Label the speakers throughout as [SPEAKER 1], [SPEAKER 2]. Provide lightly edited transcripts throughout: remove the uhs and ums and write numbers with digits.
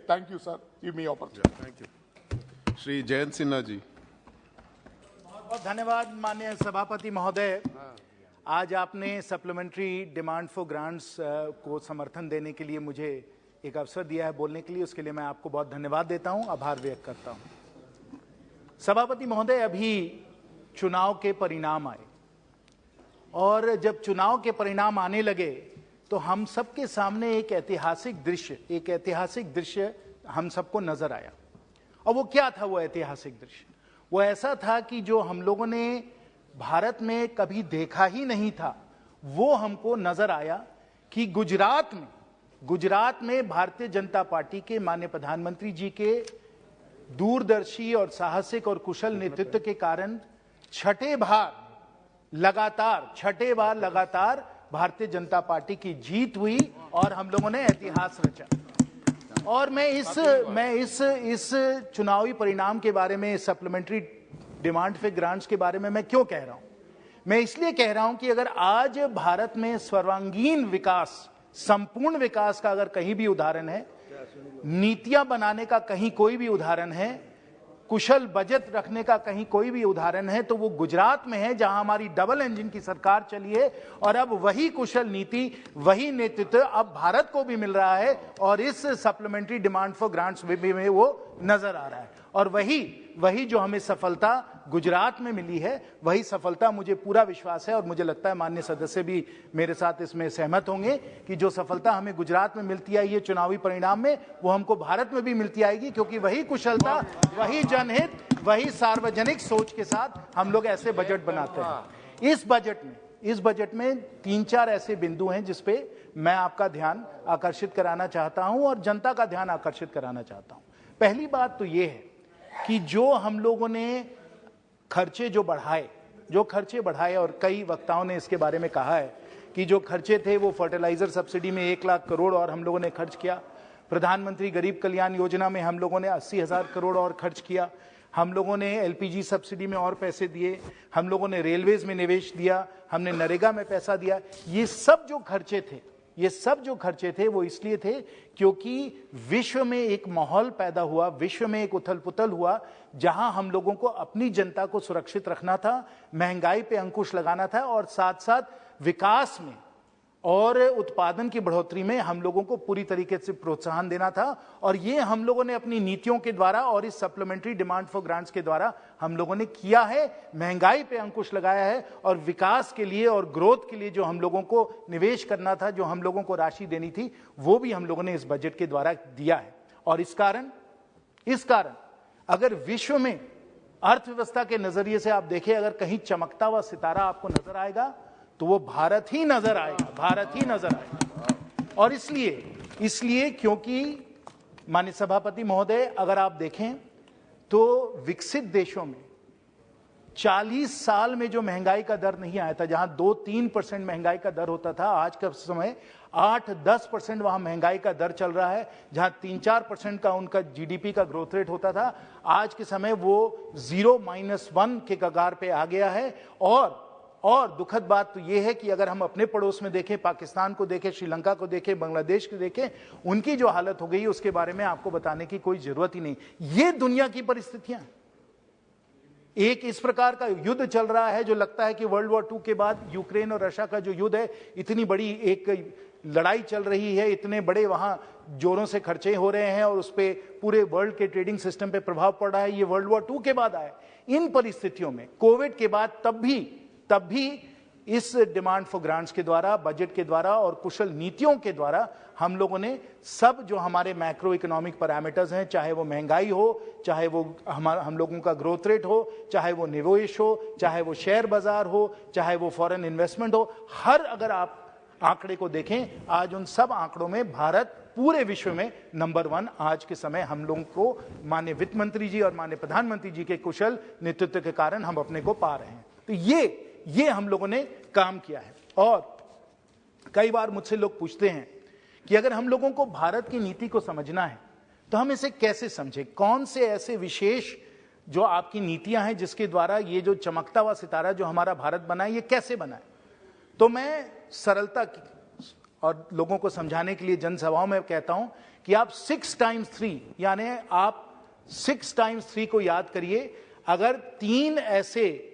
[SPEAKER 1] Thank you, sir. Give me opportunity.
[SPEAKER 2] Thank you. Shri Jayant Sinha ji.
[SPEAKER 3] बहुत धन्यवाद माननीय सभापति महोदय। आज आपने सप्लीमेंट्री डिमांड फॉर ग्रांट्स को समर्थन देने के लिए मुझे एक अवसर दिया है बोलने के लिए, उसके लिए मैं आपको बहुत धन्यवाद देता हूं, आभार व्यक्त करता हूं। सभापति महोदय, अभी चुनाव के परिणाम आए और जब चुनाव के परिणाम आने लगे तो हम सबके सामने एक ऐतिहासिक दृश्य हम सबको नजर आया। और वो क्या था वो ऐतिहासिक दृश्य? वो ऐसा था कि जो हम लोगों ने भारत में कभी देखा ही नहीं था, वो हमको नजर आया कि गुजरात में भारतीय जनता पार्टी के माननीय प्रधानमंत्री जी के दूरदर्शी और साहसिक और कुशल नेतृत्व के कारण छठे बार लगातार भारतीय जनता पार्टी की जीत हुई और हम लोगों ने इतिहास रचा। और मैं इस चुनावी परिणाम के बारे में, सप्लीमेंट्री डिमांड फॉर ग्रांट्स के बारे में मैं क्यों कह रहा हूं? मैं इसलिए कह रहा हूं कि अगर आज भारत में सर्वांगीण विकास, संपूर्ण विकास का अगर कहीं भी उदाहरण है, नीतियां बनाने का कहीं कोई भी उदाहरण है, कुशल बजट रखने का कहीं कोई भी उदाहरण है, तो वो गुजरात में है, जहां हमारी डबल इंजन की सरकार चली है। और अब वही कुशल नीति, वही नेतृत्व अब भारत को भी मिल रहा है और इस सप्लीमेंट्री डिमांड फॉर ग्रांट्स में वो नजर आ रहा है। और वही जो हमें सफलता गुजरात में मिली है, वही सफलता मुझे पूरा विश्वास है और मुझे लगता है माननीय सदस्य भी मेरे साथ इसमें सहमत होंगे कि जो सफलता हमें गुजरात में मिलती आई है चुनावी परिणाम में, वो हमको भारत में भी मिलती आएगी, क्योंकि वही कुशलता, वही जनहित, वही सार्वजनिक सोच के साथ हम लोग ऐसे बजट बनाते हैं। इस बजट में 3-4 ऐसे बिंदु हैं जिस पे मैं आपका ध्यान आकर्षित कराना चाहता हूं और जनता का ध्यान आकर्षित कराना चाहता हूं। पहली बात तो ये है कि जो हम लोगों ने खर्चे बढ़ाए और कई वक्ताओं ने इसके बारे में कहा है कि जो खर्चे थे वो फर्टिलाइजर सब्सिडी में 1 लाख करोड़ और हम लोगों ने खर्च किया, प्रधानमंत्री गरीब कल्याण योजना में हम लोगों ने 80,000 करोड़ और खर्च किया, हम लोगों ने एलपीजी सब्सिडी में और पैसे दिए, हम लोगों ने रेलवेज में निवेश दिया, हमने नरेगा में पैसा दिया। ये सब जो खर्चे थे वो इसलिए थे क्योंकि विश्व में एक माहौल पैदा हुआ, विश्व में एक उथल पुथल हुआ, जहां हम लोगों को अपनी जनता को सुरक्षित रखना था, महंगाई पे अंकुश लगाना था और साथ साथ विकास में और उत्पादन की बढ़ोतरी में हम लोगों को पूरी तरीके से प्रोत्साहन देना था। और ये हम लोगों ने अपनी नीतियों के द्वारा और इस सप्लीमेंट्री डिमांड फॉर ग्रांट्स के द्वारा हम लोगों ने किया है, महंगाई पे अंकुश लगाया है और विकास के लिए और ग्रोथ के लिए जो हम लोगों को निवेश करना था, जो हम लोगों को राशि देनी थी, वो भी हम लोगों ने इस बजट के द्वारा दिया है। और इस कारण अगर विश्व में अर्थव्यवस्था के नजरिए से आप देखें, अगर कहीं चमकता हुआ सितारा आपको नजर आएगा तो वो भारत ही नजर आएगा। और इसलिए क्योंकि माननीय सभापति महोदय, अगर आप देखें तो विकसित देशों में 40 साल में जो महंगाई का दर नहीं आया था, जहां 2-3% महंगाई का दर होता था, आज का समय 8-10% वहां महंगाई का दर चल रहा है। जहां 3-4% का उनका जीडीपी का ग्रोथ रेट होता था, आज के समय वो 0-1 के कगार पे आ गया है। और दुखद बात तो यह है कि अगर हम अपने पड़ोस में देखें, पाकिस्तान को देखें, श्रीलंका को देखें, बांग्लादेश को देखें, उनकी जो हालत हो गई है उसके बारे में आपको बताने की कोई जरूरत ही नहीं। ये दुनिया की परिस्थितियां, एक इस प्रकार का युद्ध चल रहा है जो लगता है कि वर्ल्ड वॉर 2 के बाद यूक्रेन और रशिया का जो युद्ध है, इतनी बड़ी एक लड़ाई चल रही है, इतने बड़े वहां जोरों से खर्चे हो रहे हैं और उस पर पूरे वर्ल्ड के ट्रेडिंग सिस्टम पे प्रभाव पड़ रहा है। ये वर्ल्ड वॉर 2 के बाद आया। इन परिस्थितियों में, कोविड के बाद, तब भी इस डिमांड फॉर ग्रांट्स के द्वारा, बजट के द्वारा और कुशल नीतियों के द्वारा हम लोगों ने सब जो हमारे मैक्रो इकोनॉमिक पैरामीटर्स हैं, चाहे वो महंगाई हो, चाहे वो हम लोगों का ग्रोथ रेट हो, चाहे वो निवेश हो, चाहे वो शेयर बाजार हो, चाहे वो फॉरेन इन्वेस्टमेंट हो, अगर आप आंकड़े को देखें, आज उन सब आंकड़ों में भारत पूरे विश्व में नंबर 1 आज के समय हम लोगों को माननीय वित्त मंत्री जी और माननीय प्रधानमंत्री जी के कुशल नेतृत्व के कारण हम अपने को पा रहे हैं। तो ये हम लोगों ने काम किया है। और कई बार मुझसे लोग पूछते हैं कि अगर हम लोगों को भारत की नीति को समझना है तो हम इसे कैसे समझें, कौन से ऐसे विशेष जो आपकी नीतियां हैं जिसके द्वारा ये जो चमकता हुआ सितारा जो हमारा भारत बना है, ये कैसे बना है। तो मैं सरलता और लोगों को समझाने के लिए जनसभाओं में कहता हूं कि आप 6 times 3 यानी आप 6 times 3 को याद करिए। अगर 3 ऐसे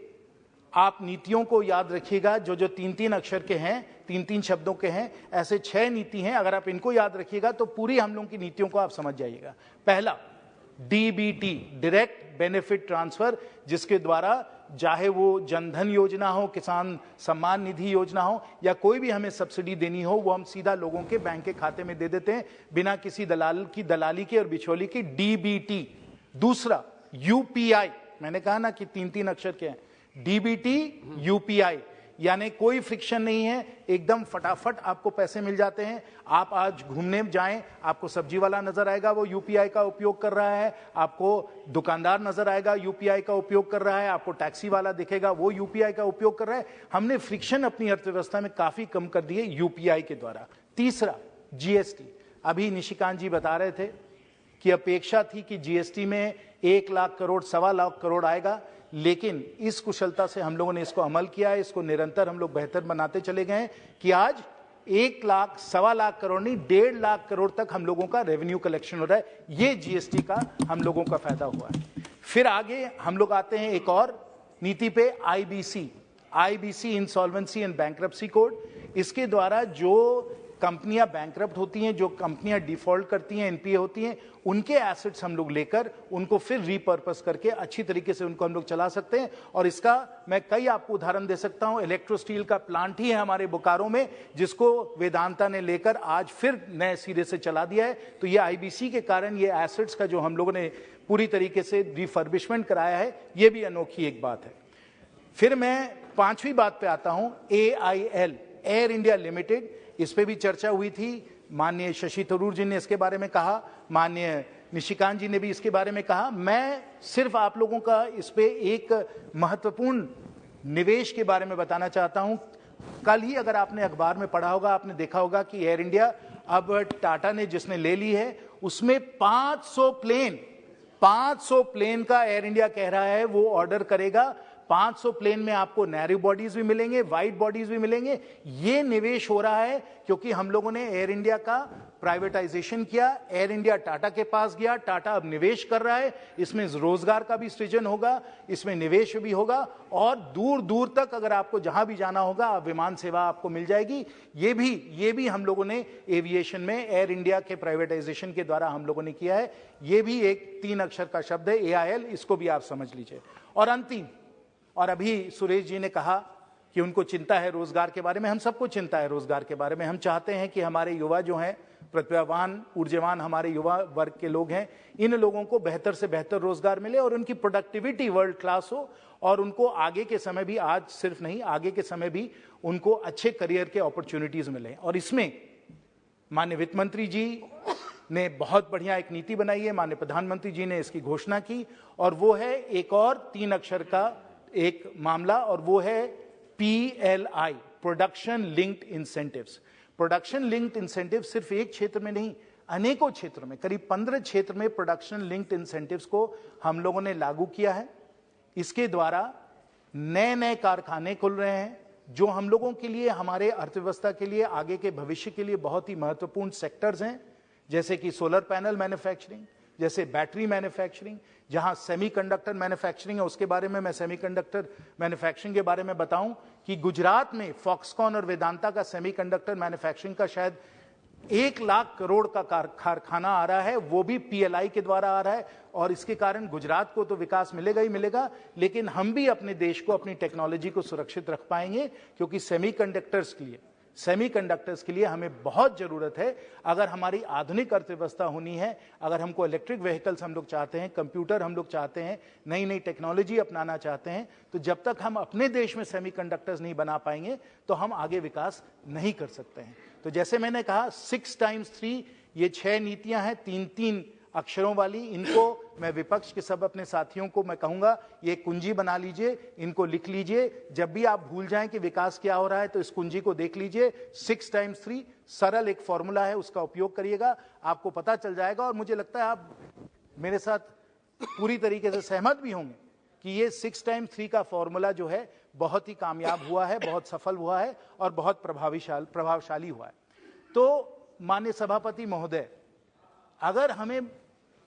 [SPEAKER 3] आप नीतियों को याद रखिएगा जो 3-3 अक्षर के हैं, 3-3 शब्दों के हैं, ऐसे 6 नीति हैं, अगर आप इनको याद रखिएगा तो पूरी हम लोगों की नीतियों को आप समझ जाइएगा। पहला डीबीटी, डायरेक्ट बेनिफिट ट्रांसफर, जिसके द्वारा चाहे वो जनधन योजना हो, किसान सम्मान निधि योजना हो या कोई भी हमें सब्सिडी देनी हो, वो हम सीधा लोगों के बैंक के खाते में दे देते हैं बिना किसी दलाल की दलाली के और बिचौली की। डीबीटी। दूसरा यूपीआई, मैंने कहा ना कि 3-3 अक्षर के हैं। डीबीटी यूपीआई यानी कोई फ्रिक्शन नहीं है, एकदम फटाफट आपको पैसे मिल जाते हैं। आप आज घूमने जाएं, आपको सब्जी वाला नजर आएगा वो यूपीआई का उपयोग कर रहा है, आपको दुकानदार नजर आएगा यूपीआई का उपयोग कर रहा है, आपको टैक्सी वाला दिखेगा वो यूपीआई का उपयोग कर रहा है। हमने फ्रिक्शन अपनी अर्थव्यवस्था में काफी कम कर दिए यूपीआई के द्वारा। तीसरा जीएसटी। अभी निशिकांत जी बता रहे थे कि अपेक्षा थी कि जीएसटी में 1 लाख करोड़ 1.25 लाख करोड़ आएगा, लेकिन इस कुशलता से हम लोगों ने इसको अमल किया है, इसको निरंतर हम लोग बेहतर बनाते चले गए हैं कि आज 1 लाख 1.25 लाख करोड़ नहीं 1.5 लाख करोड़ तक हम लोगों का रेवेन्यू कलेक्शन हो रहा है। ये जीएसटी का हम लोगों का फायदा हुआ है। फिर आगे हम लोग आते हैं एक और नीति पे, IBC, insolvency and bankruptcy code. इसके द्वारा जो कंपनियां बैंकरप्ट होती हैं, जो कंपनियां डिफॉल्ट करती हैं, एनपीए होती हैं, उनके एसेट्स हम लोग लेकर उनको फिर रीपर्पस करके अच्छी तरीके से उनको हम लोग चला सकते हैं। और इसका मैं कई आपको उदाहरण दे सकता हूं। इलेक्ट्रो स्टील का प्लांट ही है हमारे बोकारो में, जिसको वेदांता ने लेकर आज फिर नए सिरे से चला दिया है। तो ये आईबीसी के कारण ये एसेट्स का जो हम लोगों ने पूरी तरीके से रिफर्बिशमेंट कराया है, ये भी अनोखी एक बात है। फिर मैं 5वीं बात पे आता हूं, AIL, एयर इंडिया लिमिटेड। इस पे भी चर्चा हुई थी, माननीय शशि थरूर जी ने इसके बारे में कहा, माननीय निशिकांत जी ने भी इसके बारे में कहा। मैं सिर्फ आप लोगों का इस पे एक महत्वपूर्ण निवेश के बारे में बताना चाहता हूं। कल ही अगर आपने अखबार में पढ़ा होगा, आपने देखा होगा कि एयर इंडिया अब टाटा ने जिसने ले ली है, उसमें 500 प्लेन का एयर इंडिया कह रहा है वो ऑर्डर करेगा। 500 प्लेन में आपको नैरो बॉडीज भी मिलेंगे, वाइड बॉडीज भी मिलेंगे। ये निवेश हो रहा है क्योंकि हम लोगों ने एयर इंडिया का प्राइवेटाइजेशन किया, एयर इंडिया टाटा के पास गया, टाटा अब निवेश कर रहा है। इसमें रोजगार का भी सृजन होगा, इसमें निवेश भी होगा और दूर दूर तक अगर आपको जहां भी जाना होगा विमान सेवा आपको मिल जाएगी। ये भी हम लोगों ने एविएशन में एयर इंडिया के प्राइवेटाइजेशन के द्वारा हम लोगों ने किया है। ये भी एक 3 अक्षर का शब्द है, AIL, इसको भी आप समझ लीजिए। और अंतिम, और अभी सुरेश जी ने कहा कि उनको चिंता है रोजगार के बारे में, हम सबको चिंता है रोजगार के बारे में। हम चाहते हैं कि हमारे युवा जो हैं, प्रतिभावान ऊर्जावान हमारे युवा वर्ग के लोग हैं, इन लोगों को बेहतर से बेहतर रोजगार मिले और उनकी प्रोडक्टिविटी वर्ल्ड क्लास हो और उनको आगे के समय भी, आज सिर्फ नहीं आगे के समय भी उनको अच्छे करियर के अपॉर्चुनिटीज मिले। और इसमें माननीय वित्त मंत्री जी ने बहुत बढ़िया एक नीति बनाई है, माननीय प्रधानमंत्री जी ने इसकी घोषणा की, और वो है एक और 3 अक्षर का एक मामला, और वो है PLI, production linked incentives. Production linked incentive सिर्फ एक क्षेत्र में नहीं, अनेकों क्षेत्रों में, करीब 15 क्षेत्र में प्रोडक्शन लिंक्ड इंसेंटिव्स को हम लोगों ने लागू किया है। इसके द्वारा नए नए कारखाने खुल रहे हैं जो हम लोगों के लिए, हमारे अर्थव्यवस्था के लिए, आगे के भविष्य के लिए बहुत ही महत्वपूर्ण सेक्टर्स हैं, जैसे कि सोलर पैनल मैन्युफैक्चरिंग, जैसे बैटरी मैन्युफैक्चरिंग, जहां सेमीकंडक्टर मैन्युफैक्चरिंग है। उसके बारे में मैं सेमीकंडक्टर मैन्युफैक्चरिंग के बारे में बताऊं कि गुजरात में फॉक्सकॉन और वेदांता का सेमीकंडक्टर मैन्युफैक्चरिंग का शायद 1 लाख करोड़ का कारखाना आ रहा है, वो भी PLI के द्वारा आ रहा है। और इसके कारण गुजरात को तो विकास मिलेगा ही मिलेगा, लेकिन हम भी अपने देश को, अपनी टेक्नोलॉजी को सुरक्षित रख पाएंगे, क्योंकि सेमीकंडक्टर्स के लिए हमें बहुत जरूरत है। अगर हमारी आधुनिक अर्थव्यवस्था होनी है, अगर हमको इलेक्ट्रिक व्हीकल्स हम लोग चाहते हैं, कंप्यूटर हम लोग चाहते हैं, नई नई टेक्नोलॉजी अपनाना चाहते हैं, तो जब तक हम अपने देश में सेमीकंडक्टर्स नहीं बना पाएंगे तो हम आगे विकास नहीं कर सकते हैं। तो जैसे मैंने कहा 6 times 3, ये 6 नीतियां हैं 3-3 अक्षरों वाली। इनको मैं विपक्ष के सब अपने साथियों को मैं कहूंगा, ये कुंजी बना लीजिए, इनको लिख लीजिए। जब भी आप भूल जाएं कि विकास क्या हो रहा है तो इस कुंजी को देख लीजिए। 6 times 3 सरल एक फॉर्मूला है, उसका उपयोग करिएगा, आपको पता चल जाएगा। और मुझे लगता है आप मेरे साथ पूरी तरीके से सहमत भी होंगे कि ये 6 times 3 का फॉर्मूला जो है बहुत ही कामयाब हुआ है, बहुत सफल हुआ है और बहुत प्रभावशाली हुआ है। तो माननीय सभापति महोदय, अगर हमें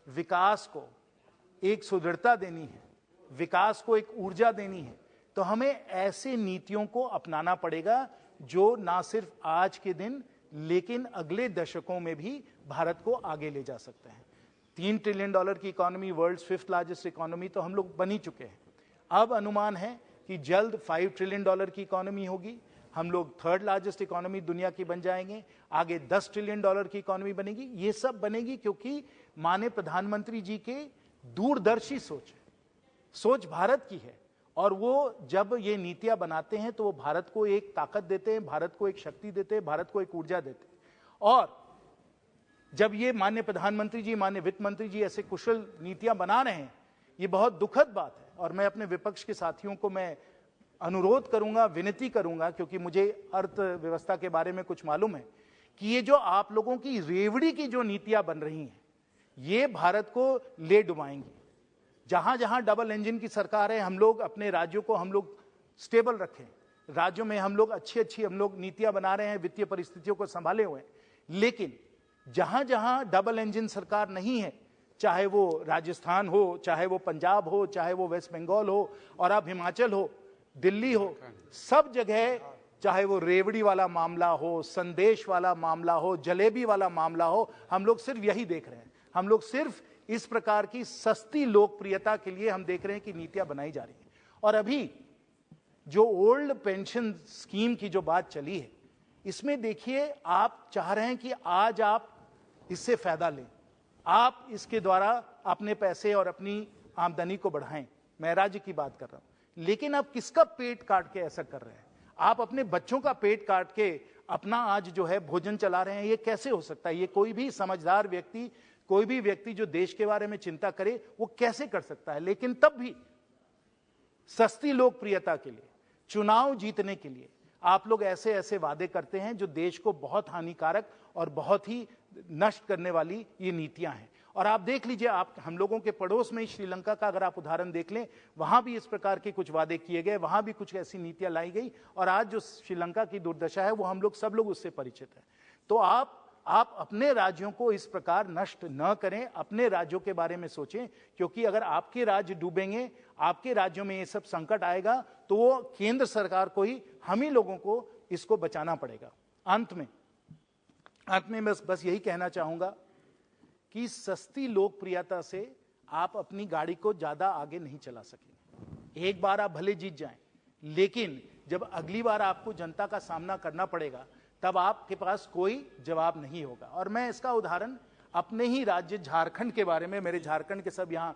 [SPEAKER 3] विकास को एक सुदृढ़ता देनी है, विकास को एक ऊर्जा देनी है, तो हमें ऐसे नीतियों को अपनाना पड़ेगा जो ना सिर्फ आज के दिन लेकिन अगले दशकों में भी भारत को आगे ले जा सकते हैं। $3 ट्रिलियन की economy, world 5th largest economy तो हम लोग बन ही चुके हैं। अब अनुमान है कि जल्द $5 ट्रिलियन की इकोनॉमी होगी, हम लोग 3rd लार्जेस्ट इकोनॉमी दुनिया की बन जाएंगे, आगे $10 ट्रिलियन की इकोनॉमी बनेगी। ये सब बनेगी क्योंकि माननीय प्रधानमंत्री जी के दूरदर्शी सोच है, सोच भारत की है, और वो जब ये नीतियां बनाते हैं तो वो भारत को एक ताकत देते हैं, भारत को एक शक्ति देते हैं, भारत को एक ऊर्जा देते हैं। और जब ये माननीय प्रधानमंत्री जी, माननीय वित्त मंत्री जी ऐसे कुशल नीतियां बना रहे हैं, ये बहुत दुखद बात है। और मैं अपने विपक्ष के साथियों को मैं अनुरोध करूंगा, विनती करूंगा, क्योंकि मुझे अर्थव्यवस्था के बारे में कुछ मालूम है, कि ये जो आप लोगों की रेवड़ी की जो नीतियां बन रही हैं, ये भारत को ले डुबाएंगी। जहां जहां डबल इंजन की सरकार है, हम लोग अपने राज्यों को हम लोग स्टेबल रखें, राज्यों में हम लोग अच्छी हम लोग नीतियां बना रहे हैं, वित्तीय परिस्थितियों को संभाले हुए हैं। लेकिन जहां जहां डबल इंजन सरकार नहीं है, चाहे वो राजस्थान हो, चाहे वो पंजाब हो, चाहे वो वेस्ट बंगाल हो, और अब हिमाचल हो, दिल्ली हो, सब जगह चाहे वो रेवड़ी वाला मामला हो, संदेश वाला मामला हो, जलेबी वाला मामला हो, हम लोग सिर्फ यही देख रहे हैं। हम लोग सिर्फ इस प्रकार की सस्ती लोकप्रियता के लिए हम देख रहे हैं कि नीतियां बनाई जा रही हैं। और अभी जो ओल्ड पेंशन स्कीम की जो बात चली है, इसमें देखिए, आप चाह रहे हैं कि आज आप इससे फायदा लें, आप इसके द्वारा अपने पैसे और अपनी आमदनी को बढ़ाएं। मैं राज्य की बात कर रहा हूं, लेकिन आप किसका पेट काट के ऐसा कर रहे हैं? आप अपने बच्चों का पेट काट के अपना आज जो है भोजन चला रहे हैं। ये कैसे हो सकता है? ये कोई भी समझदार व्यक्ति, कोई भी व्यक्ति जो देश के बारे में चिंता करे, वो कैसे कर सकता है? लेकिन तब भी सस्ती लोकप्रियता के लिए, चुनाव जीतने के लिए आप लोग ऐसे ऐसे वादे करते हैं जो देश को बहुत हानिकारक और बहुत ही नष्ट करने वाली ये नीतियां हैं। और आप देख लीजिए, आप हम लोगों के पड़ोस में श्रीलंका का अगर आप उदाहरण देख लें, वहां भी इस प्रकार के कुछ वादे किए गए, वहां भी कुछ ऐसी नीतियां लाई गई, और आज जो श्रीलंका की दुर्दशा है वो हम लोग सब लोग उससे परिचित हैं। तो आप अपने राज्यों को इस प्रकार नष्ट न करें, अपने राज्यों के बारे में सोचें, क्योंकि अगर आपके राज्य डूबेंगे, आपके राज्यों में ये सब संकट आएगा, तो वो केंद्र सरकार को ही, हम ही लोगों को इसको बचाना पड़ेगा। अंत में बस यही कहना चाहूंगा कि सस्ती लोकप्रियता से आप अपनी गाड़ी को ज्यादा आगे नहीं चला सकेंगे। एक बार आप भले जीत जाएं, लेकिन जब अगली बार आपको जनता का सामना करना पड़ेगा, तब आपके पास कोई जवाब नहीं होगा। और मैं इसका उदाहरण अपने ही राज्य झारखंड के बारे में, मेरे झारखंड के सब यहां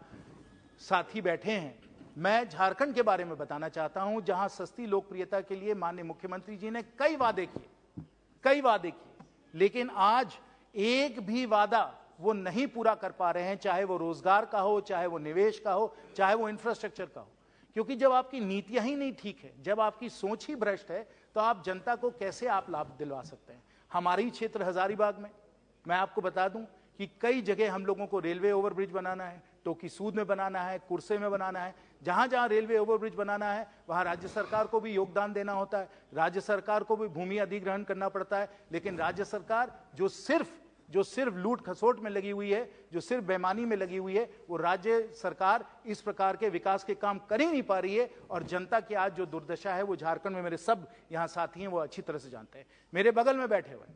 [SPEAKER 3] साथी बैठे हैं, मैं झारखंड के बारे में बताना चाहता हूं, जहां सस्ती लोकप्रियता के लिए माननीय मुख्यमंत्री जी ने कई वादे किए, लेकिन आज एक भी वादा वो नहीं पूरा कर पा रहे हैं, चाहे वो रोजगार का हो, चाहे वो निवेश का हो, चाहे वो इंफ्रास्ट्रक्चर का हो। क्योंकि जब आपकी नीतियां ही नहीं ठीक है, जब आपकी सोच ही भ्रष्ट है, तो आप जनता को कैसे आप लाभ दिलवा सकते हैं? हमारे ही क्षेत्र हजारीबाग में मैं आपको बता दूं कि कई जगह हम लोगों को रेलवे ओवरब्रिज बनाना है, टोकी सूद में बनाना है, कुर्से में बनाना है। जहां जहां रेलवे ओवरब्रिज बनाना है, वहां राज्य सरकार को भी योगदान देना होता है, राज्य सरकार को भी भूमि अधिग्रहण करना पड़ता है। लेकिन राज्य सरकार जो सिर्फ लूट खसोट में लगी हुई है, जो सिर्फ बेईमानी में लगी हुई है, वो राज्य सरकार इस प्रकार के विकास के काम कर ही नहीं पा रही है। और जनता की आज जो दुर्दशा है, वो झारखंड में मेरे सब यहाँ साथी हैं, वो अच्छी तरह से जानते हैं। मेरे बगल में बैठे हुए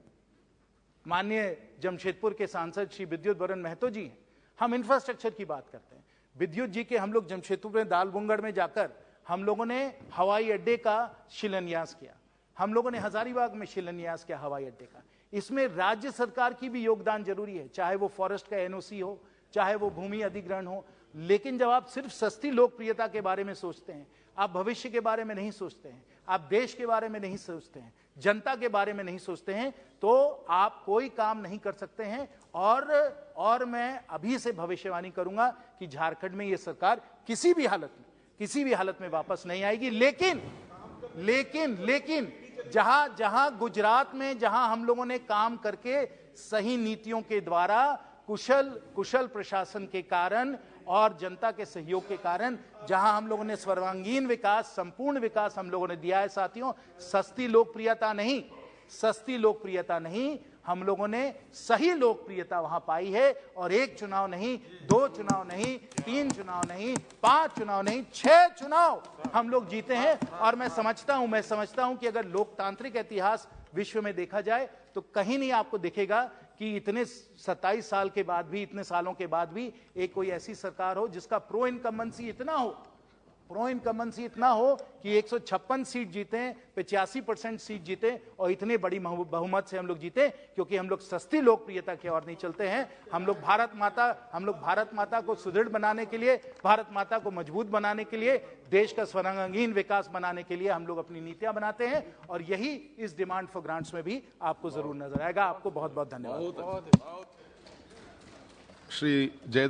[SPEAKER 3] माननीय जमशेदपुर के सांसद श्री विद्युत बरन महतो जी हैं। हम इंफ्रास्ट्रक्चर की बात करते हैं। विद्युत जी के हम लोग जमशेदपुर में दालबुंगड़ में जाकर हम लोगों ने हवाई अड्डे का शिलान्यास किया, हम लोगों ने हजारीबाग में शिलान्यास किया हवाई अड्डे का। इसमें राज्य सरकार की भी योगदान जरूरी है, चाहे वो फॉरेस्ट का एनओसी हो, चाहे वो भूमि अधिग्रहण हो। लेकिन जब आप सिर्फ सस्ती लोकप्रियता के बारे में सोचते हैं, आप भविष्य के बारे में नहीं सोचते हैं, आप देश के बारे में नहीं सोचते हैं, जनता के बारे में नहीं सोचते हैं, तो आप कोई काम नहीं कर सकते हैं। और मैं अभी से भविष्यवाणी करूंगा कि झारखंड में यह सरकार किसी भी हालत में वापस नहीं आएगी। लेकिन जहां गुजरात में जहां हम लोगों ने काम करके सही नीतियों के द्वारा कुशल प्रशासन के कारण और जनता के सहयोग के कारण जहां हम लोगों ने सर्वांगीण विकास, संपूर्ण विकास हम लोगों ने दिया है साथियों, सस्ती लोकप्रियता नहीं, हम लोगों ने सही लोकप्रियता वहां पाई है। और एक चुनाव नहीं, 2 चुनाव नहीं, 3 चुनाव नहीं, 5 चुनाव नहीं, 6 चुनाव हम लोग जीते हैं। और मैं समझता हूं कि अगर लोकतांत्रिक इतिहास विश्व में देखा जाए तो कहीं नहीं आपको दिखेगा कि इतने 27 साल के बाद भी, इतने सालों के बाद भी एक कोई ऐसी सरकार हो जिसका प्रो इनकम्बेंसी इतना हो कि 156 सीट जीते, 85% सीट जीते और इतने बड़ी बहुमत से हम लोग जीते, क्योंकि हम लोग सस्ती लोकप्रियता की ओर नहीं चलते हैं। हम लोग भारत माता को सुदृढ़ बनाने के लिए, भारत माता को मजबूत बनाने के लिए, देश का सर्वांगीण विकास बनाने के लिए हम लोग अपनी नीतियां बनाते हैं। और यही इस डिमांड फॉर ग्रांट्स में भी आपको जरूर नजर आएगा। आपको बहुत बहुत धन्यवाद।
[SPEAKER 2] श्री जयदेव